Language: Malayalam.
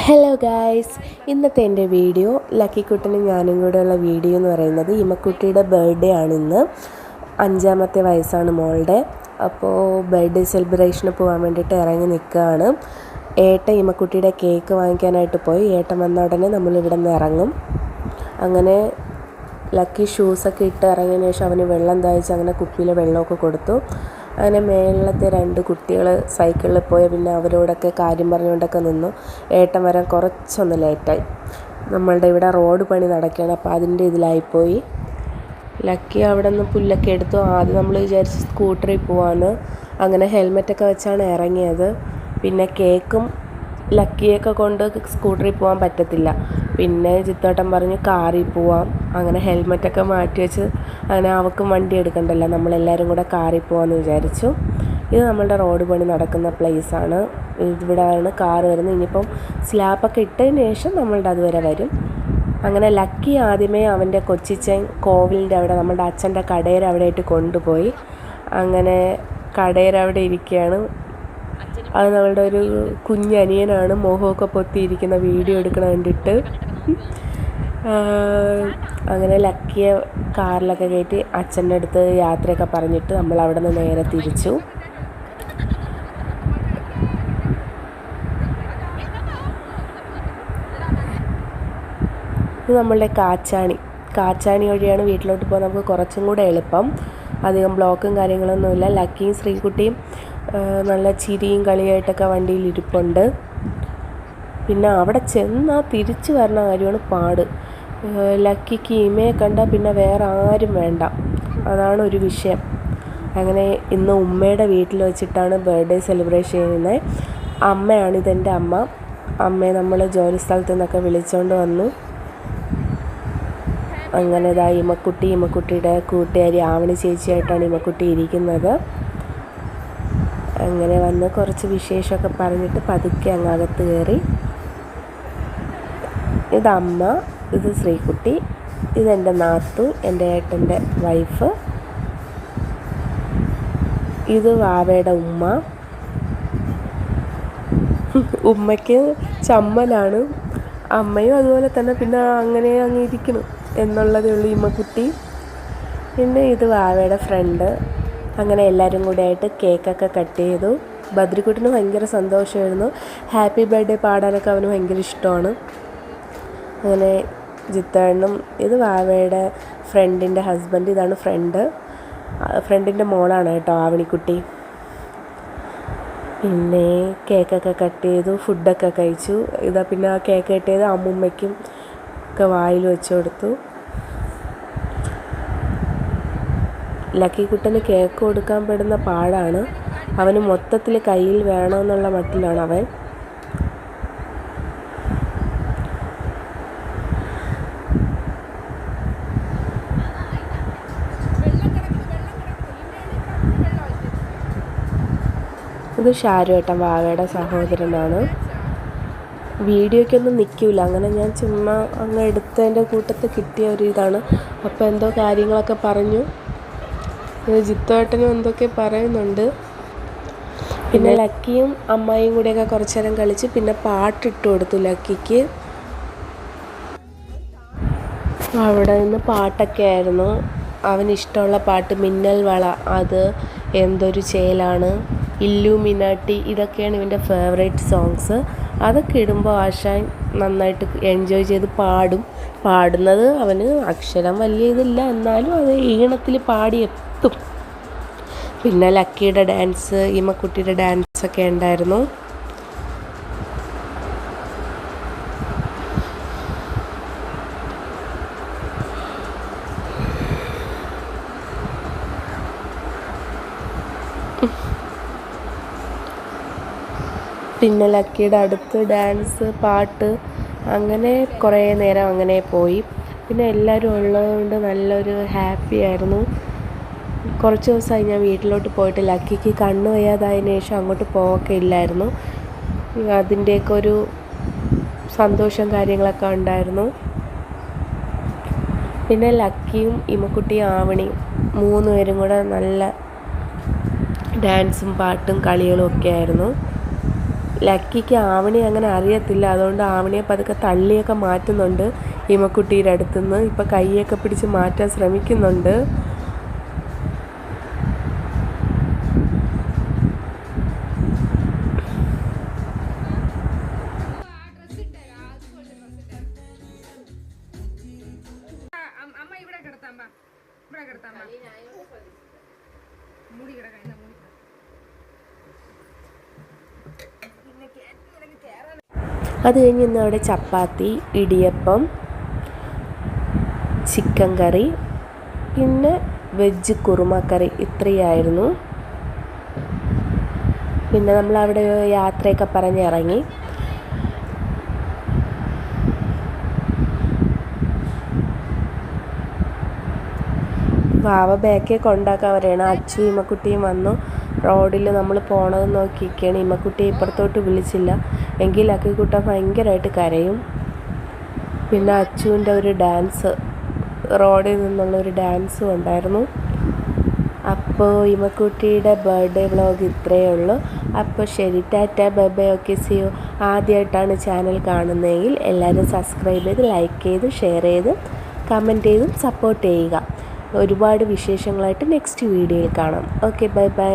ഹലോ ഗായ്സ്, ഇന്നത്തെ എൻ്റെ വീഡിയോ ലക്കിക്കുട്ടനും ഞാനും കൂടെയുള്ള വീഡിയോ എന്ന് പറയുന്നത് ഇമക്കുട്ടിയുടെ ബർത്ത്ഡേ ആണ്. ഇന്ന് 5ാമത്തെ വയസ്സാണ് മോളുടെ. അപ്പോൾ ബർത്ത്ഡേ സെലിബ്രേഷന് പോകാൻ വേണ്ടിയിട്ട് ഇറങ്ങി നിൽക്കുകയാണ്. ഏട്ടൻ ഇമക്കുട്ടിയുടെ കേക്ക് വാങ്ങിക്കാനായിട്ട് പോയി. ഏട്ടൻ വന്ന ഉടനെ നമ്മളിവിടെ നിന്ന് ഇറങ്ങും. അങ്ങനെ ലക്കി ഷൂസൊക്കെ ഇട്ട് ഇറങ്ങിയതിന് ശേഷം അവന് വെള്ളം ദാഹിച്ച് അങ്ങനെ കുപ്പിയിൽ വെള്ളമൊക്കെ കൊടുത്തു. അങ്ങനെ മേളത്തെ 2 കുട്ടികൾ സൈക്കിളിൽ പോയി. പിന്നെ അവരോടൊക്കെ കാര്യം പറഞ്ഞുകൊണ്ടൊക്കെ നിന്നു. ഏട്ടൻ വരാൻ കുറച്ചൊന്ന് ലേറ്റായി. നമ്മളുടെ ഇവിടെ റോഡ് പണി നടക്കുകയാണ്. അപ്പോൾ അതിൻ്റെ ഇതിലായിപ്പോയി. ലക്കി അവിടെ നിന്ന് പുല്ലൊക്കെ എടുത്തു. ആദ്യം നമ്മൾ വിചാരിച്ച് സ്കൂട്ടറിൽ പോവാന്ന്. അങ്ങനെ ഹെൽമെറ്റൊക്കെ വെച്ചാണ് ഇറങ്ങിയത്. പിന്നെ കേക്കും ലക്കിയൊക്കെ കൊണ്ട് സ്കൂട്ടറിൽ പോകാൻ പറ്റത്തില്ല. പിന്നെ ജിത്തോട്ടൻ പറഞ്ഞ് കാറിൽ പോവാം. അങ്ങനെ ഹെൽമെറ്റൊക്കെ മാറ്റി വെച്ച് അങ്ങനെ അവൾക്കും വണ്ടി എടുക്കണ്ടല്ലോ, നമ്മളെല്ലാവരും കൂടെ കാറിൽ പോകാമെന്ന് വിചാരിച്ചു. ഇത് നമ്മളുടെ റോഡ് പണി നടക്കുന്ന പ്ലേസാണ്. ഇവിടെയാണ് കാറ് വരുന്നത്. ഇനിയിപ്പം സ്ലാപ്പൊക്കെ ഇട്ടതിന് ശേഷം നമ്മളുടെ അതുവരെ വരും. അങ്ങനെ ലക്കി ആദ്യമേ അവൻ്റെ കൊച്ചിച്ചൻ കോവിലിൻ്റെ അവിടെ നമ്മളുടെ അച്ഛൻ്റെ കടയുടെ അവിടെ ആയിട്ട് കൊണ്ടുപോയി. അങ്ങനെ കടയുടെ അവിടെ ഇരിക്കുകയാണ്. അത് നമ്മളുടെ ഒരു കുഞ്ഞനിയനാണ്. മോഹമൊക്കെ പൊത്തിയിരിക്കുന്ന വീഡിയോ എടുക്കണ കണ്ടിട്ട്. അങ്ങനെ ലക്കിയെ കാറിലൊക്കെ കയറ്റി അച്ഛൻ്റെ അടുത്ത് യാത്രയൊക്കെ പറഞ്ഞിട്ട് നമ്മൾ അവിടെ നിന്ന് നേരെ തിരിച്ചു. ഇത് നമ്മളുടെ കാച്ചാണി വഴിയാണ് വീട്ടിലോട്ട് പോകാൻ നമുക്ക് കുറച്ചും കൂടെ എളുപ്പം. അധികം ബ്ലോക്കും കാര്യങ്ങളൊന്നുമില്ല. ലക്കിയും ശ്രീകുട്ടിയും നല്ല ചിരിയും കളിയായിട്ടൊക്കെ വണ്ടിയിൽ ഇരിപ്പുണ്ട്. പിന്നെ അവിടെ ചെന്നാൽ തിരിച്ചു വരണ കാര്യമാണ് പാട്. ലക്കിക്ക് ഇമയെ കണ്ടാൽ പിന്നെ വേറെ ആരും വേണ്ട, അതാണ് ഒരു വിഷയം. അങ്ങനെ ഇന്ന് ഉമ്മയുടെ വീട്ടിൽ വെച്ചിട്ടാണ് ബർത്ത്ഡേ സെലിബ്രേഷൻ ചെയ്യുന്നത്. അമ്മയാണിതെൻ്റെ അമ്മ. അമ്മയെ നമ്മൾ ജോലി സ്ഥലത്തു നിന്നൊക്കെ വിളിച്ചുകൊണ്ട് വന്നു. അങ്ങനെ ഇതാ ഇമക്കുട്ടിയുടെ കൂട്ടുകാരി ആവണി ചേച്ചിയായിട്ടാണ് ഇമക്കുട്ടി ഇരിക്കുന്നത്. അങ്ങനെ വന്ന് കുറച്ച് വിശേഷമൊക്കെ പറഞ്ഞിട്ട് പതുക്കെ അങ്ങകത്ത് കയറി. ഇതമ്മ, ഇത് ശ്രീകുട്ടി, ഇതെൻ്റെ നാത്തു, എൻ്റെ ഏട്ടൻ്റെ വൈഫ്, ഇത് വാവയുടെ ഉമ്മ. ഉമ്മയ്ക്ക് ചമ്മലാണ്, അമ്മയും അതുപോലെ തന്നെ. പിന്നെ അങ്ങനെ അങ്ങ് ഇരിക്കണം എന്നുള്ളതേ ഉള്ളൂ ഇമ്മക്കുട്ടി. പിന്നെ ഇത് വാവയുടെ ഫ്രണ്ട്. അങ്ങനെ എല്ലാവരും കൂടെ ആയിട്ട് കേക്കൊക്കെ കട്ട് ചെയ്തു. ബദ്രിക്കുട്ടിന് ഭയങ്കര സന്തോഷമായിരുന്നു. ഹാപ്പി ബർത്ത്ഡേ പാടാനൊക്കെ അവന് ഭയങ്കര ഇഷ്ടമാണ്. അങ്ങനെ ജിത്തേണ്ണും, ഇത് വാവയുടെ ഫ്രണ്ടിൻ്റെ ഹസ്ബൻഡ്, ഇതാണ് ഫ്രണ്ടിൻ്റെ മോളാണ് കേട്ടോ ആവണിക്കുട്ടി. പിന്നെ കേക്കൊക്കെ കട്ട് ചെയ്തു, ഫുഡൊക്കെ കഴിച്ചു. ഇതാ പിന്നെ ആ കേക്ക് കട്ട് ചെയ്ത് അമ്മുമ്മയ്ക്കും ഒക്കെ വായിൽ വെച്ച് കൊടുത്തു. ലക്കിക്കുട്ടന് കേക്ക് കൊടുക്കാൻ പെടുന്ന പാടാണ്. അവന് മൊത്തത്തിൽ കയ്യിൽ വേണമെന്നുള്ള മട്ടിലാണ് അവൻ. ഇത് ഷാരു ഏട്ടൻ വാവയുടെ സഹോദരനാണ്. വീഡിയോയ്ക്കൊന്നും നിൽക്കില്ല. അങ്ങനെ ഞാൻ ചുമ്മാ അങ്ങ് എടുത്തതിൻ്റെ കൂട്ടത്തിൽ കിട്ടിയ ഒരു ഇതാണ്. അപ്പോൾ എന്തോ കാര്യങ്ങളൊക്കെ പറഞ്ഞു. ജിത്തോട്ടനും എന്തൊക്കെ പറയുന്നുണ്ട്. പിന്നെ ലക്കിയും അമ്മായിയും കൂടെയൊക്കെ കുറച്ച് നേരം കളിച്ച് പിന്നെ പാട്ടിട്ട് കൊടുത്തു ലക്കിക്ക്. അവിടെ നിന്ന് പാട്ടൊക്കെ ആയിരുന്നു. അവനിഷ്ടമുള്ള പാട്ട് മിന്നൽ വള, അത് എന്തൊരു ചേലാണ്, ഇല്ലൂമിനാട്ടി, ഇതൊക്കെയാണ് ഇവൻ്റെ ഫേവറേറ്റ് സോങ്സ്. അതൊക്കെ ഇടുമ്പോൾ ആശാൻ നന്നായിട്ട് എൻജോയ് ചെയ്ത് പാടുന്നത് അവന് അക്ഷരം വലിയ ഇതില്ല, എന്നാലും അത് ഈണത്തിൽ പാടി എത്തും. പിന്നെ ലക്കിയുടെ ഡാൻസ്, ഇമക്കുട്ടിയുടെ ഡാൻസൊക്കെ ഉണ്ടായിരുന്നു. പിന്നെ ലക്കിയുടെ അടുത്ത് ഡാൻസ്, പാട്ട്, അങ്ങനെ കുറേ നേരം അങ്ങനെ പോയി. പിന്നെ എല്ലാവരും ഉള്ളതുകൊണ്ട് നല്ലൊരു ഹാപ്പി ആയിരുന്നു. കുറച്ച് ദിവസമായി ഞാൻ വീട്ടിലോട്ട് പോയിട്ട്. ലക്കിക്ക് കണ്ണ് വയ്യാതായതിനു ശേഷം അങ്ങോട്ട് പോകൊക്കെ ഇല്ലായിരുന്നു. അതിൻ്റെയൊക്കെ ഒരു സന്തോഷം കാര്യങ്ങളൊക്കെ ഉണ്ടായിരുന്നു. പിന്നെ ലക്കിയും ഇമക്കുട്ടിയും ആവണിയും 3 പേരും കൂടെ നല്ല ഡാൻസും പാട്ടും കളികളും ഒക്കെ ആയിരുന്നു. ലക്കിക്ക് ആവണി അങ്ങനെ അറിയത്തില്ല, അതുകൊണ്ട് ആവണിയെ പതുക്കെ തള്ളിയൊക്കെ മാറ്റുന്നുണ്ട് ഹിമക്കുട്ടിയുടെ അടുത്തുനിന്ന്. ഇപ്പം കൈയൊക്കെ പിടിച്ച് മാറ്റാൻ ശ്രമിക്കുന്നുണ്ട്. അത് കഴിഞ്ഞ് ഇന്ന് അവിടെ ചപ്പാത്തി, ഇടിയപ്പം, ചിക്കൻ കറി, പിന്നെ വെജ് കുറുമക്കറി ഇത്രയായിരുന്നു. പിന്നെ നമ്മളവിടെ യാത്രയൊക്കെ പറഞ്ഞിറങ്ങി. വാവ ബാക്കെ കൊണ്ടാക്കാൻ വരെയാണ്. അച്ചു ഇമ്മക്കുട്ടിയും വന്നു. റോഡിൽ നമ്മൾ പോണത് നോക്കിയിരിക്കുകയാണ്. ഇമ്മക്കുട്ടിയെ ഇപ്പുറത്തോട്ട് വിളിച്ചില്ല, എങ്കിൽ ലക്കിക്കുട്ടൻ ഭയങ്കരമായിട്ട് കരയും. പിന്നെ അച്ചുവിൻ്റെ ഒരു ഡാൻസ്, റോഡിൽ നിന്നുള്ളൊരു ഡാൻസും ഉണ്ടായിരുന്നു. അപ്പോൾ ഇമ്മക്കുട്ടിയുടെ ബർത്ത്ഡേ വ്ളോഗ് ഇത്രയേ ഉള്ളൂ. അപ്പോൾ ശരി, tata, bye bye, okay, see you. ആദ്യമായിട്ടാണ് ചാനൽ കാണുന്നതെങ്കിൽ എല്ലാവരും സബ്സ്ക്രൈബ് ചെയ്ത്, ലൈക്ക് ചെയ്ത്, ഷെയർ ചെയ്ത്, കമൻറ്റ് ചെയ്തും സപ്പോർട്ട് ചെയ്യുക. ഒരുപാട് വിശേഷങ്ങളായിട്ട് നെക്സ്റ്റ് വീഡിയോയിൽ കാണാം. Okay, bye bye.